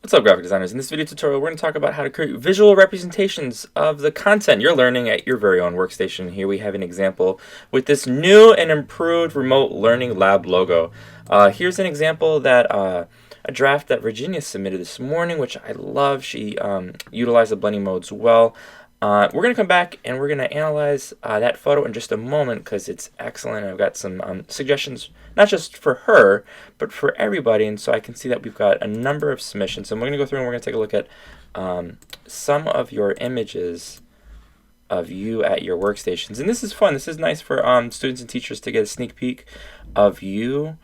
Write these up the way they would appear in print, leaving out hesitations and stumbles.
What's up, graphic designers? In this video tutorial, we're going to talk about how to create visual representations of the content you're learning at your very own workstation. Here we have an example with this new and improved remote learning lab logo. Here's an example that a draft that Virginia submitted this morning, which I love. She utilized the blending modes well. We're going to come back and we're going to analyze that photo in just a moment because it's excellent. I've got some suggestions, not just for her, but for everybody. And so I can see that we've got a number of submissions. So we're going to go through and we're going to take a look at some of your images of you at your workstations. And this is fun. This is nice for students and teachers to get a sneak peek of you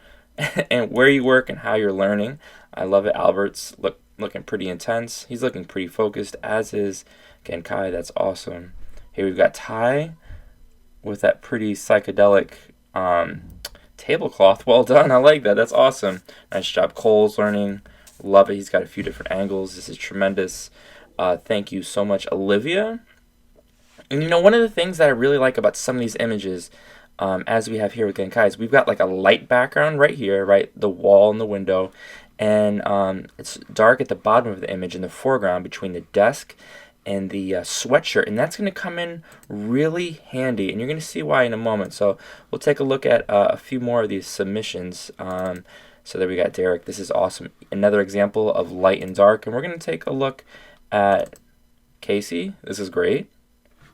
and where you work and how you're learning. I love it. Albert's looking pretty intense. He's looking pretty focused, as is Genkai. That's awesome. Here we've got Ty with that pretty psychedelic tablecloth. Well done. I like that. That's awesome. Nice job. Cole's learning. Love it. He's got a few different angles. This is tremendous. Thank you so much, Olivia. And you know, one of the things that I really like about some of these images, as we have here with Genkai, is we've got like a light background right here, right? The wall and the window. And it's dark at the bottom of the image in the foreground between the desk and the sweatshirt, and that's going to come in really handy, and you're going to see why in a moment. So we'll take a look at a few more of these submissions. So there we got Derek. This is awesome. Another example of light and dark, and we're going to take a look at Casey. This is great.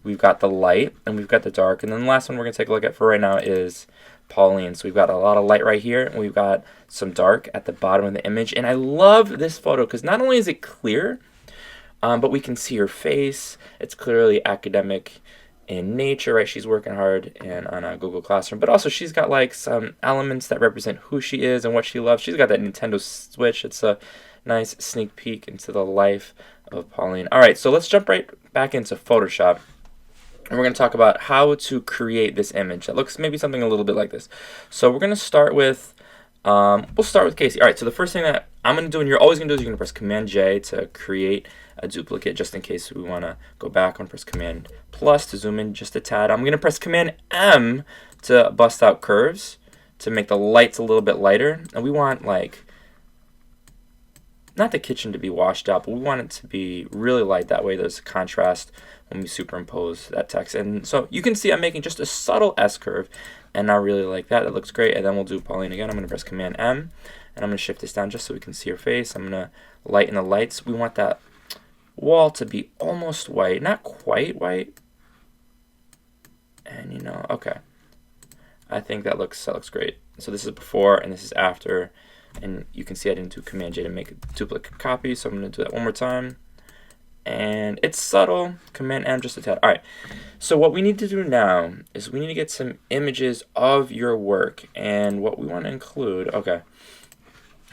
We've got the light and we've got the dark, and then the last one we're going to take a look at for right now is Pauline. So we've got a lot of light right here, and we've got some dark at the bottom of the image. And I love this photo because not only is it clear, but we can see her face. It's clearly academic in nature, right? She's working hard and on a Google Classroom, but also she's got like some elements that represent who she is and what she loves. She's got that Nintendo Switch. It's a nice sneak peek into the life of Pauline. All right, so let's jump right back into Photoshop. And we're going to talk about how to create this image that looks maybe something a little bit like this. So we're going to start with, we'll start with Casey. All right, so the first thing that I'm going to do, and you're always going to do, is you're going to press Command J to create a duplicate, just in case we want to go back. I'm going to press Command plus to zoom in just a tad. I'm going to press Command M to bust out curves to make the lights a little bit lighter. And we want, like, not the kitchen to be washed out, but we want it to be really light. That way there's a contrast when we superimpose that text. And so you can see I'm making just a subtle S curve, and I really like that. That looks great. And then we'll do Pauline again. I'm going to press Command M, and I'm going to shift this down just so we can see her face. I'm going to lighten the lights. We want that wall to be almost white, not quite white. And you know, okay. I think that looks great. So this is before and this is after. And you can see I didn't do Command J to make a duplicate copy, so I'm going to do that one more time. And it's subtle. Command M just a tad. All right. So what we need to do now is we need to get some images of your work. And what we want to include, okay,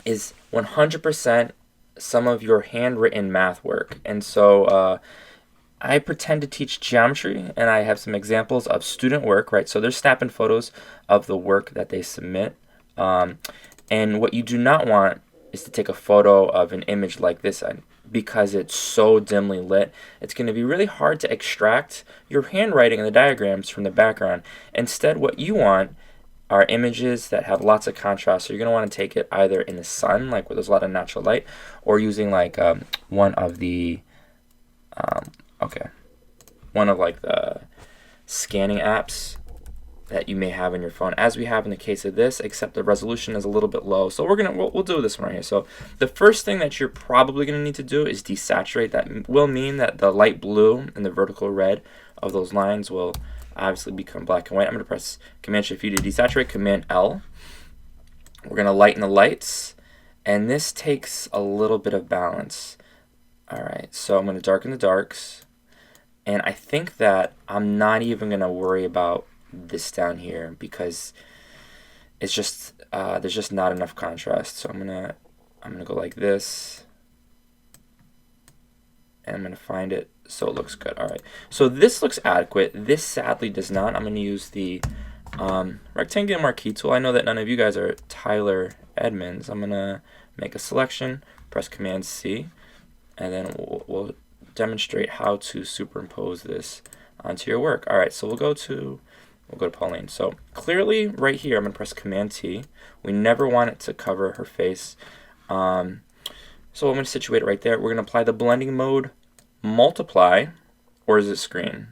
is 100% some of your handwritten math work. And so I pretend to teach geometry, and I have some examples of student work, right? So they're snapping photos of the work that they submit. And what you do not want is to take a photo of an image like this because it's so dimly lit. It's going to be really hard to extract your handwriting and the diagrams from the background. Instead, what you want are images that have lots of contrast. So you're going to want to take it either in the sun, like where there's a lot of natural light, or using like one of the the scanning apps that you may have on your phone, as we have in the case of this, except the resolution is a little bit low. So we'll do this one right here. So the first thing that you're probably going to need to do is desaturate. That will mean that the light blue and the vertical red of those lines will obviously become black and white. I'm going to press Command Shift U to desaturate, Command L. We're going to lighten the lights, and this takes a little bit of balance. All right, so I'm going to darken the darks, and I think that I'm not even going to worry about this down here because it's just there's just not enough contrast. So I'm gonna go like this, and I'm gonna find it so it looks good. All right, so this looks adequate. This sadly does not. I'm gonna use the rectangular marquee tool. I know that none of you guys are Tyler Edmonds. I'm gonna make a selection, press Command C, and then we'll demonstrate how to superimpose this onto your work. All right, so we'll go to Pauline. So clearly right here, I'm going to press Command T. We never want it to cover her face. So I'm going to situate it right there. We're going to apply the blending mode, multiply, or is it screen?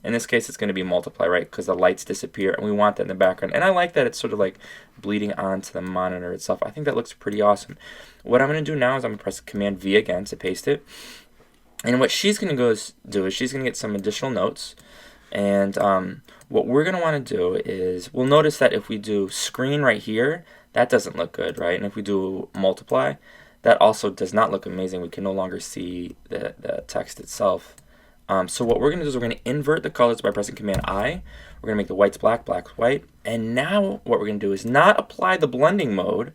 In this case, it's going to be multiply, right? Because the lights disappear, and we want that in the background. And I like that it's sort of like bleeding onto the monitor itself. I think that looks pretty awesome. What I'm going to do now is I'm going to press Command V again to paste it. And what she's going to do is she's going to get some additional notes. And what we're going to want to do is, we'll notice that if we do screen right here, that doesn't look good, right? And if we do multiply, that also does not look amazing. We can no longer see the text itself. So what we're going to do is we're going to invert the colors by pressing Command I. We're going to make the whites black, blacks white. And now what we're going to do is not apply the blending mode,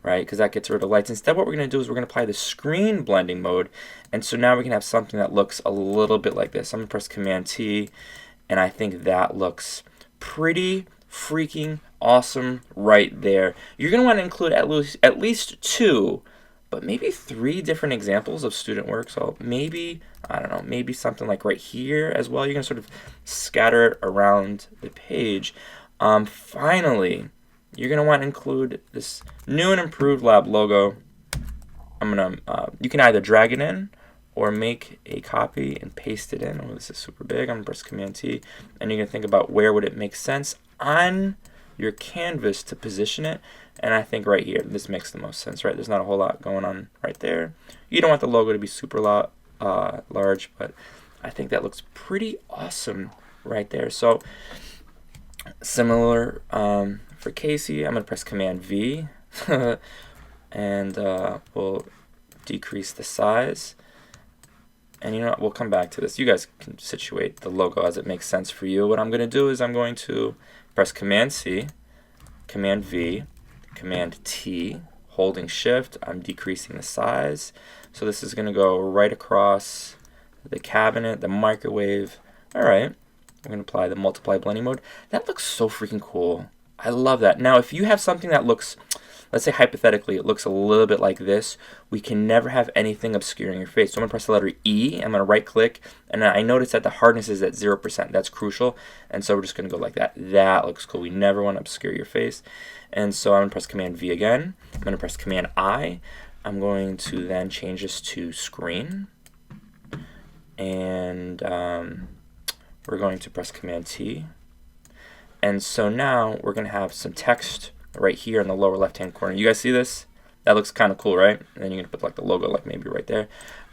right, because that gets rid of lights. Instead, what we're going to do is we're going to apply the screen blending mode. And so now we can have something that looks a little bit like this. I'm going to press Command T, and I think that looks pretty freaking awesome right there. You're going to want to include at least 2, but maybe 3 different examples of student work. So maybe, I don't know, maybe something like right here as well. You're going to sort of scatter it around the page. Finally, you're going to want to include this new and improved lab logo. You can either drag it in or make a copy and paste it in. Oh, this is super big. I'm going to press Command T, and you're going to think about where would it make sense on your canvas to position it. And I think right here, this makes the most sense, right? There's not a whole lot going on right there. You don't want the logo to be super large, but I think that looks pretty awesome right there. So similar for Casey, I'm going to press Command V, and we'll decrease the size. And you know what, we'll come back to this. You guys can situate the logo as it makes sense for you. What I'm going to do is I'm going to press Command C, Command V, Command T, holding Shift. I'm decreasing the size. So this is going to go right across the cabinet, the microwave. All right. We're going to apply the multiply blending mode. That looks so freaking cool. I love that. Now, if you have something that looks, let's say hypothetically, it looks a little bit like this, we can never have anything obscuring your face. So I'm going to press the letter E. I'm going to right click, and I notice that the hardness is at 0%. That's crucial. And so we're just going to go like that. That looks cool. We never want to obscure your face. And so I'm going to press Command V again. I'm going to press Command I. I'm going to then change this to screen. And we're going to press Command T. And so now we're going to have some text right here in the lower left-hand corner. You guys see this? That looks kind of cool, right? And then you're going to put like the logo like maybe right there.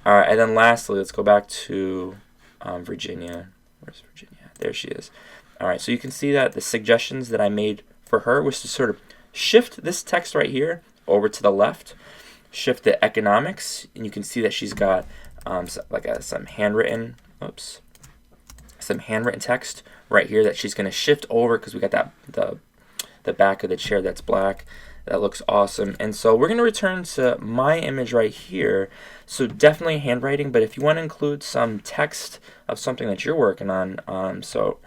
All right, and then lastly, let's go back to Virginia. Where's Virginia? There she is. All right, so you can see that the suggestions that I made for her was to sort of shift this text right here over to the left, shift the economics, and you can see that she's got some handwritten text right here that she's going to shift over because we got that the back of the chair that's black. That looks awesome. And so we're going to return to my image right here. So definitely handwriting, but if you want to include some text of something that you're working on, so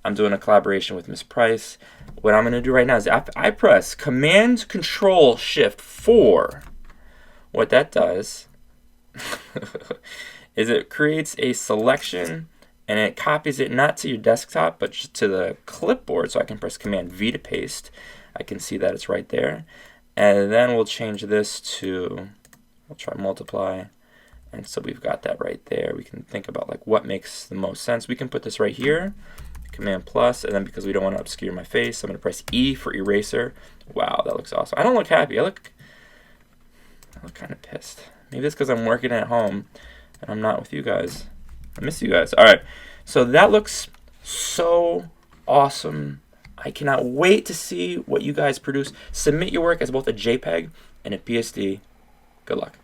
I'm doing a collaboration with Miss Price. What I'm going to do right now is I press Command Control Shift 4. What that does is it creates a selection and it copies it not to your desktop but to the clipboard. So I can press Command V to paste. I can see that it's right there. And then we'll change this to, we'll try multiply. And so we've got that right there. We can think about like what makes the most sense. We can put this right here, Command plus, and then because we don't want to obscure my face, I'm going to press E for eraser. Wow, that looks awesome. I don't look happy. I look kind of pissed. Maybe it's because I'm working at home and I'm not with you guys. I miss you guys. All right, so that looks so awesome. I cannot wait to see what you guys produce. Submit your work as both a JPEG and a PSD. Good luck.